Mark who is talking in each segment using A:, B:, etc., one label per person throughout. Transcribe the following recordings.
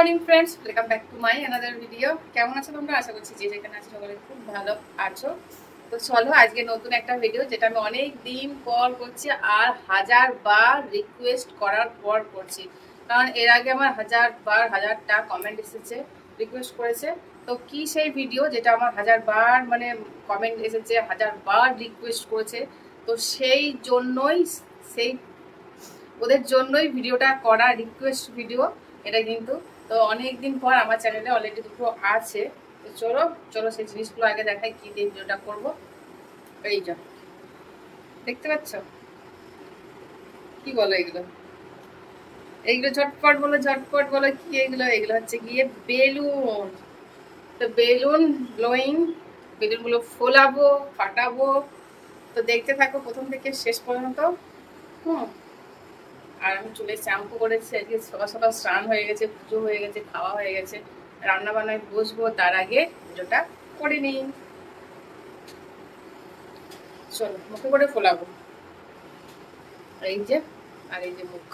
A: Morning friends, welcome back to my another video. কেমন আছো তোমরা? আশা করছি যে যেখানে আছো সকলে খুব ভালো আছো। তো চলো আজকে নতুন একটা ভিডিও, যেটা আমি অনেক দিন পর করছি আর হাজারবার রিকোয়েস্ট করার পর করছি। কারণ এর আগে আমার হাজারটা কমেন্ট এসেছে, রিকোয়েস্ট করেছে। তো কি সেই ভিডিও যেটা আমার হাজারবার মানে কমেন্ট এসেছে, হাজারবার রিকোয়েস্ট করেছে, তো সেই ওদের জন্যই ভিডিওটা করা, রিকোয়েস্ট ভিডিও এটা কিন্তু। তো অনেকদিন পর আমার চ্যানেলে অলরেডি দুটো আছে। তো চলো চলো সেই জিনিসগুলো আগে দেখাই, কি দিয়ে ভিডিওটা করবো। এই যা দেখতে পাচ্ছ, কি বলো এগুলো? এইগুলো ঝটপট বলো, ঝটপট বলো কি এগুলো? এগুলো হচ্ছে গিয়ে বেলুন। তো বেলুন ব্লোয়িং, বেলুনগুলো ফোলাবো, ফাটাবো। তো দেখতে থাকো প্রথম থেকে শেষ পর্যন্ত। হুম। আর আমি চুলে শ্যাম্পু করেছি আজকে, সকাল সকাল স্নান হয়ে গেছে, পুজো হয়ে গেছে, খাওয়া হয়ে গেছে, রান্না বান্নায় বসবো, তার আগে পুজোটা করে নিই। চলো মুখে করে ফোলাবো, এই যে, আর এই যে মুখ।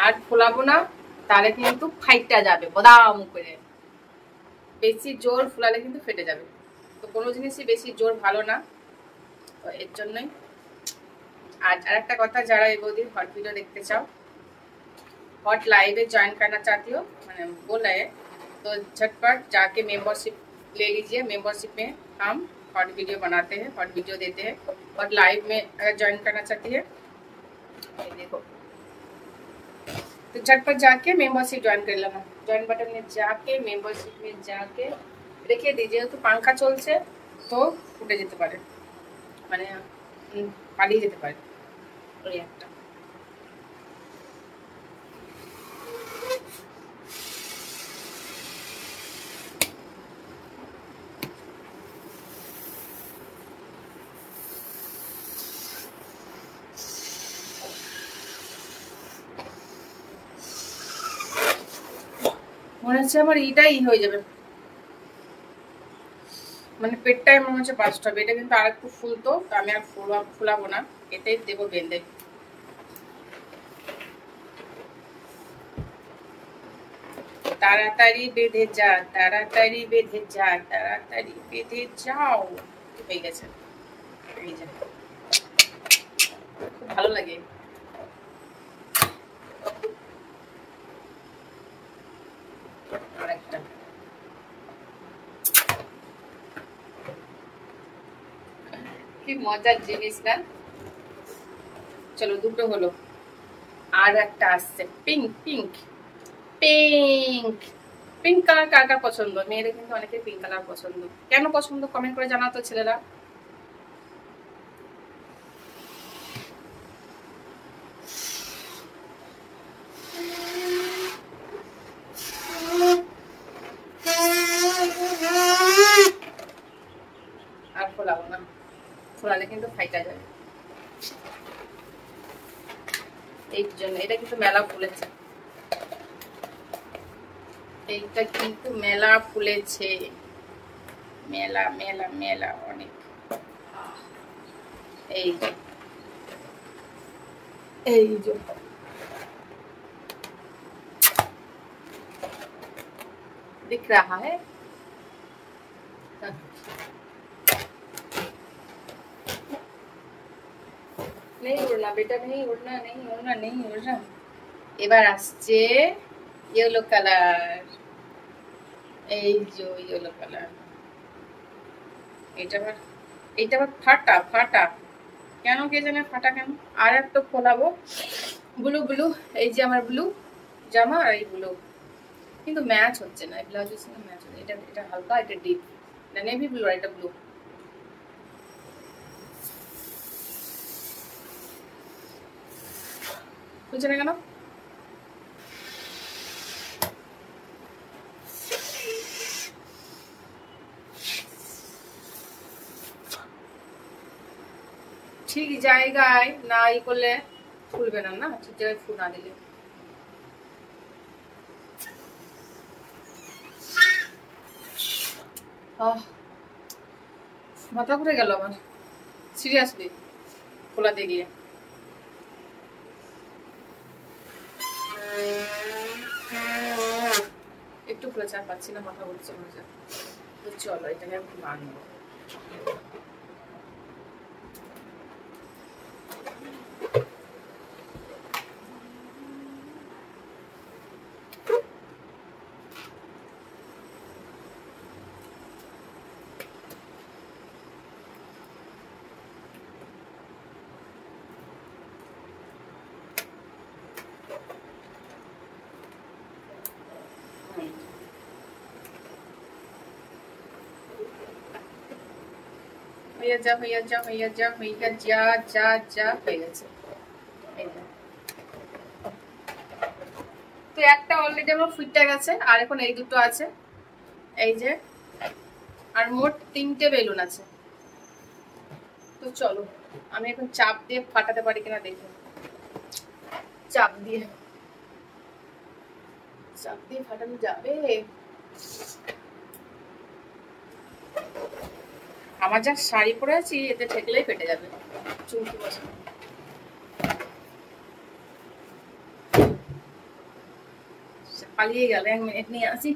A: আর ফোলাবো না, তাহলে কিন্তু ফাইটটা যাবে বদাম করে। বেশি জোর ফোলালে কিন্তু ফেটে যাবে। তো কোনো জিনিসই বেশি জোর ভালো না, তো এর জন্যই। আর একটা কথা, যারা এই বৌদির হট ভিডিও দেখতে চাও, हॉट लाइव में ज्वाइन करना चाहती हो, मैंने बोला है, तो झटपट जाके मेंबरशिप ले लीजिए। मेंबरशिप में हम हॉट वीडियो बनाते हैं, हॉट वीडियो देते हैं। और लाइव में अगर ज्वाइन करना चाहती है, ये देखो, तो झटपट जाके मेंबरशिप ज्वाइन कर लेना। ज्वाइन बटन में जाके मेंबरशिप में जाके রেখে দিই। যেহেতু পাঙ্খা চলছে, তো ফুটে যেতে পারে, মানে পালিয়ে যেতে পারে ওই একটা। মনে হচ্ছে আমার এটাই হয়ে যাবে, মানে পেটটাই মনে হচ্ছে বাস্ট হবে। এটা কিন্তু আর একটু ফুলতো, আমি আর ফুলাবো না, এটাই দেবো বেঁধে। তাড়াতাড়ি বেঁধে যা, তাড়াতাড়ি বেঁধে যা, তাড়াতাড়ি বেঁধে যাও। হয়ে গেছে, এই যে খুব ভালো লাগে। আরেকটা কি মজার জিনিস না? চলো দুটো হলো, আর একটা আসছে pink. Pink pink pink colour কার কার পছন্দ? মেয়েদের কিন্তু অনেকের পিঙ্ক কালার পছন্দ। কেন পছন্দ কমেন্ট করে জানাও তো ছেলেরা। আর ফোলাবো না, ফোলালে কিন্তু ফাইটা যাবে। এই জন্য এটা কিন্তু মেলা ফুলেছে, এইটা কিন্তু মেলা ফুলেছে, মেলা মেলা মেলা অনেক। এই যে, এই যে दिख रहा है। नहीं उड़ना बेटा, नहीं उड़ना, नहीं उड़ना, नहीं उड़ना। এবার আসছে ইয়েলো কালার, এই যে ইয়েলো কালার। এটা আবার ফাটা ফাটা, কেন কে জানে ফাটা কেন। আর একটা ফোলাবো ব্লু ব্লু, এই যে আমার ব্লু জামা আর এই ব্লু, কিন্তু ম্যাচ হচ্ছে না, ব্লাউজের সঙ্গে ম্যাচ হচ্ছে। এটা এটা হালকা, এটা ডিপ, না নেভি ব্লু আর এটা ব্লু। বুঝছে না কেন? ঠিক জায়গায় না ই করলে ফুলবে না, ঠিক জায়গায় ফুল না দিলে। মাথা ঘুরে গেল আমার, সিরিয়াসলি খোলাতে গিয়ে। একটু খুলেছে, আর পাচ্ছি না, মাথা ঘুরছে মনে হচ্ছে। তো চলো এটাকে আমি আনবো। হয়ে যা হয়ে যা হয়ে যা হয়ে যা যা যা হয়ে গেছে। তো একটা অলরেডি আমার ফিটটা গেছে, আর এখন এই দুটো আছে, এই যে, আর মোট 3টে বেলুন আছে। তো চলো আমি এখন চাপ দিয়ে ফাটাতে পারি কিনা দেখি। চাপ দিয়ে ফাটানো যাবে? আমার যা শাড়ি পরে আছি এতে ঠেকলেই ফেটে যাবে, চুমকি বসে। পালিয়ে গেল, 1 মিনিট নিয়ে আসি।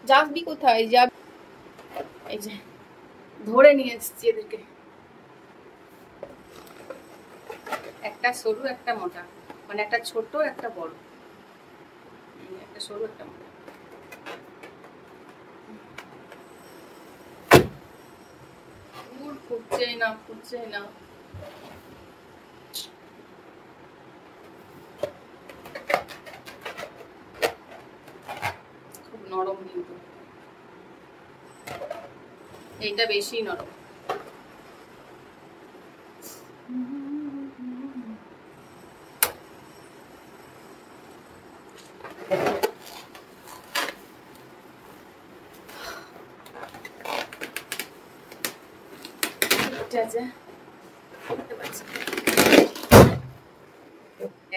A: যাবি কোথায়? যাব, এই যে ধরে নিয়ে এসছি এদেরকে, একটা সরু একটা মোটা, মানে একটা ছোট একটা বড়, একটা সরু একটা মোটা। ফুটছেই না, ফুটছেই না। খুব নরম কিন্তু, এইটা বেশি নরম।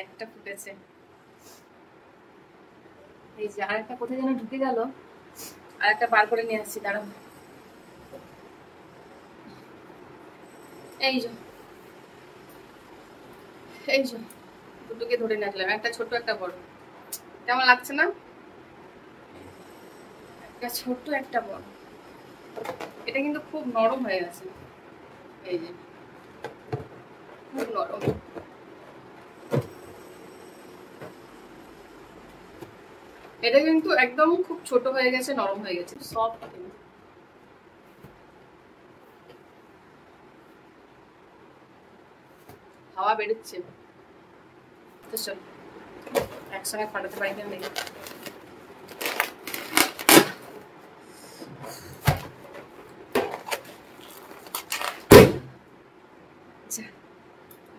A: একটা ফুটেছে, এই যে আরেকটা কোথায় যেন ঢুকে গেল, আরেকটা বার করে নিয়ে আসছি, দাঁড়াও। এই যে দুটোকে ধরে নিয়ে আসলাম, একটা ছোট একটা বড়। কেমন লাগছে না? একটা ছোট একটা বড়। এটা কিন্তু খুব নরম হয়ে গেছে, এই যে খুব নরম। এটা কিন্তু একদম খুব ছোট হয়ে গেছে, নরম হয়ে গেছে, সফট। হাওয়া বেরোচ্ছে, তো চল একসঙ্গে ফাটাতে পারি কিনা দেখি।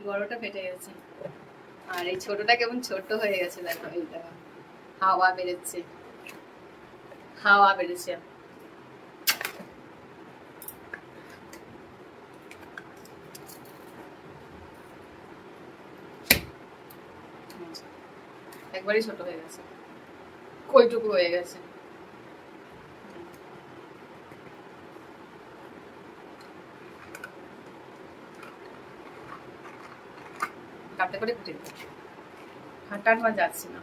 A: বড়টা ফেটে গেছে, আর এই ছোটটা কেমন ছোট হয়ে গেছে, দেখো এই দেখো, হাওয়া বেরোচ্ছে, হাওয়া বেরোচ্ছে। একবারই ছোট হয়ে গেছে, কইটুকু হয়ে গেছে। কাটতে করে ফুটে দিচ্ছি, হাঁটার মা যাচ্ছে না।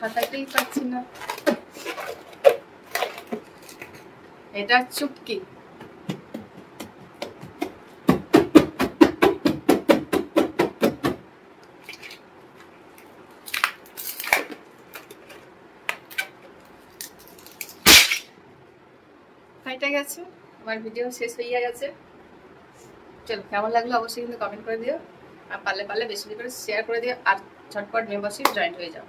A: হাঁটাতেই পারছি না, এটা চুটকি। ফাইটা গেছে, আমার ভিডিও শেষ হয়ে গেছে। চলো কেমন লাগলো অবশ্যই কিন্তু কমেন্ট করে দিও, আর পারলে বেশি করে শেয়ার করে দিও, আর ঝটপট মেম্বারশিপ জয়েন হয়ে যাও।